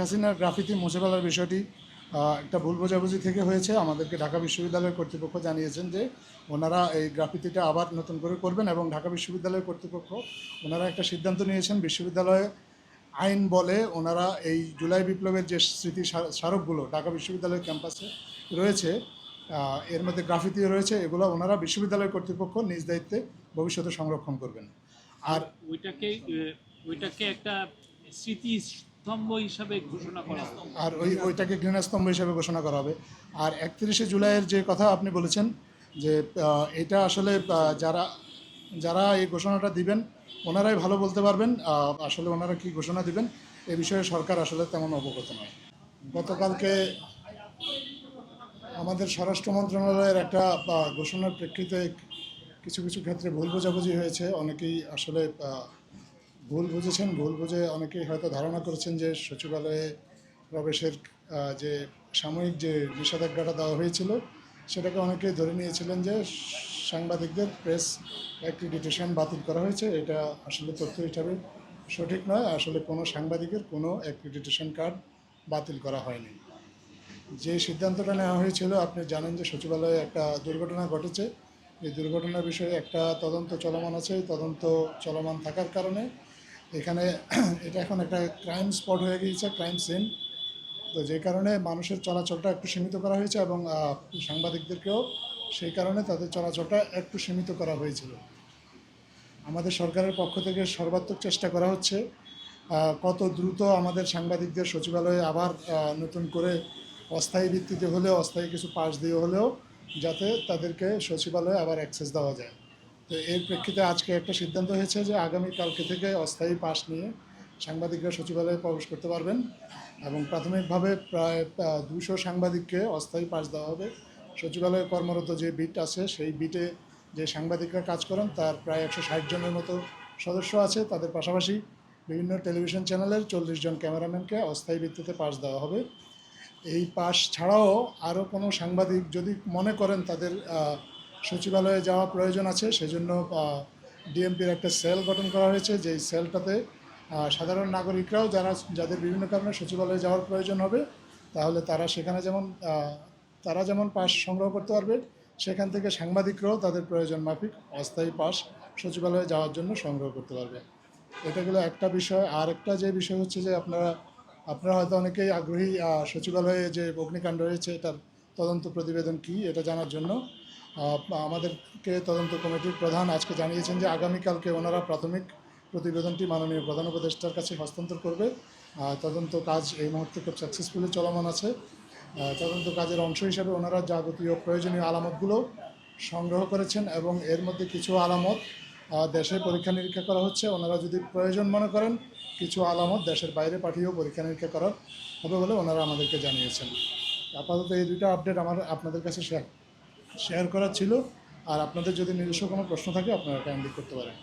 হাসিনার গ্রাফিতি মুছে ফেলার বিষয়টি একটা ভুল বোঝাবুঝি থেকে হয়েছে। আমাদেরকে ঢাকা বিশ্ববিদ্যালয়ের কর্তৃপক্ষ জানিয়েছেন যে ওনারা এই গ্রাফিতিটা আবার নতুন করে করবেন এবং ঢাকা বিশ্ববিদ্যালয়ের কর্তৃপক্ষ ওনারা একটা সিদ্ধান্ত নিয়েছেন। বিশ্ববিদ্যালয়ে আইন বলে ওনারা এই জুলাই বিপ্লবের যে স্মৃতি স্মারকগুলো ঢাকা বিশ্ববিদ্যালয়ের ক্যাম্পাসে রয়েছে, এর মধ্যে গ্রাফিতিও রয়েছে, এগুলো ওনারা বিশ্ববিদ্যালয় কর্তৃপক্ষ নিজ দায়িত্বে ভবিষ্যতে সংরক্ষণ করবেন। আর ওইটাকে একটা স্মৃতি স্তম্ভ হিসাবে ঘোষণা করা আর ওইটাকে ঘৃণাস্তম্ভ হিসাবে ঘোষণা করা হবে। আর 31শে জুলাইয়ের যে কথা আপনি বলেছেন যে এটা আসলে যারা যারা এই ঘোষণাটা দিবেন ওনারাই ভালো বলতে পারবেন আসলে ওনারা কি ঘোষণা দিবেন এ বিষয়ে সরকার আসলে তেমন অবগত নয়। গতকালকে আমাদের স্বরাষ্ট্র মন্ত্রণালয়ের একটা ঘোষণার প্রেক্ষিতে কিছু কিছু ক্ষেত্রে ভুল বোঝাবুঝি হয়েছে। অনেকেই আসলে ভুল বুঝেছেন, ভুল বুঝে অনেকেই হয়তো ধারণা করেছেন যে সচিবালয়ে প্রবেশের যে সাময়িক যে নিষেধাজ্ঞাটা দেওয়া হয়েছিল সেটাকে অনেকেই ধরে নিয়েছিলেন যে সাংবাদিকদের প্রেস অ্যাক্রিডিটেশন বাতিল করা হয়েছে। এটা আসলে তথ্য হিসাবে সঠিক নয়। আসলে কোনো সাংবাদিকের কোনো অ্যাক্রিডিটেশন কার্ড বাতিল করা হয়নি। যে সিদ্ধান্তটা নেওয়া হয়েছিল আপনি জানেন যে সচিবালয়ে একটা দুর্ঘটনা ঘটেছে। এই দুর্ঘটনার বিষয়ে একটা তদন্ত চলমান আছে। তদন্ত চলমান থাকার কারণে এখানে এটা এখন একটা ক্রাইম স্পট হয়ে গিয়েছে, ক্রাইম সিন। তো যে কারণে মানুষের চলাচলটা একটু সীমিত করা হয়েছে এবং সাংবাদিকদেরকেও সেই কারণে তাদের চলাচলটা একটু সীমিত করা হয়েছিল। আমাদের সরকারের পক্ষ থেকে সর্বাত্মক চেষ্টা করা হচ্ছে কত দ্রুত আমাদের সাংবাদিকদের সচিবালয়ে আবার নতুন করে অস্থায়ী ভিত্তিতে হলেও অস্থায়ী কিছু পাস দিয়ে হলেও যাতে তাদেরকে সচিবালয়ে আবার অ্যাক্সেস দেওয়া যায়। তো এর প্রেক্ষিতে আজকে একটা সিদ্ধান্ত হয়েছে যে আগামীকালকে থেকে অস্থায়ী পাস নিয়ে সাংবাদিকরা সচিবালয়ে প্রবেশ করতে পারবেন এবং প্রাথমিকভাবে প্রায় 200 সাংবাদিককে অস্থায়ী পাস দেওয়া হবে। সচিবালয়ে কর্মরত যে বিট আছে সেই বিটে যে সাংবাদিকরা কাজ করেন তার প্রায় 160 জনের মতো সদস্য আছে। তাদের পাশাপাশি বিভিন্ন টেলিভিশন চ্যানেলের 40 জন ক্যামেরাম্যানকে অস্থায়ী ভিত্তিতে পাস দেওয়া হবে। এই পাস ছাড়াও আরও কোনো সাংবাদিক যদি মনে করেন তাদের সচিবালয়ে যাওয়া প্রয়োজন আছে, সেজন্য ডিএমপির একটা সেল গঠন করা হয়েছে। যেই সেলটাতে সাধারণ নাগরিকরাও যাদের বিভিন্ন কারণে সচিবালয়ে যাওয়ার প্রয়োজন হবে তাহলে তারা যেমন পাস সংগ্রহ করতে পারবে, সেখান থেকে সাংবাদিকরাও তাদের প্রয়োজন মাফিক অস্থায়ী পাস সচিবালয়ে যাওয়ার জন্য সংগ্রহ করতে পারবে। এটা গেলো একটা বিষয়। আর একটা যে বিষয় হচ্ছে যে আপনারা হয়তো অনেকেই আগ্রহী সচিবালয়ে যে অগ্নিকাণ্ড হয়েছে এটার তদন্ত প্রতিবেদন কী এটা জানার জন্য। আমাদেরকে তদন্ত কমিটির প্রধান আজকে জানিয়েছেন যে আগামীকালকে ওনারা প্রাথমিক প্রতিবেদনটি মাননীয় প্রধান উপদেষ্টার কাছে হস্তান্তর করবে। তদন্ত কাজ এই মুহূর্তে খুব সাকসেসফুলি চলমান আছে। তদন্ত কাজের অংশ হিসাবে ওনারা যাবতীয় প্রয়োজনীয় আলামতগুলো সংগ্রহ করেছেন এবং এর মধ্যে কিছু আলামত দেশে পরীক্ষা নিরীক্ষা করা হচ্ছে। ওনারা যদি প্রয়োজন মনে করেন কিছু আলামত দেশের বাইরে পাঠিয়েও পরীক্ষা নিরীক্ষা করার হবে বলে ওনারা আমাদেরকে জানিয়েছেন। আপাতত এই দুইটা আপডেট আপনাদের কাছে শেয়ার করার ছিল। আর আপনাদের যদি নিজস্ব কোনো প্রশ্ন থাকে আপনারা কাইন্ডলি করতে পারেন।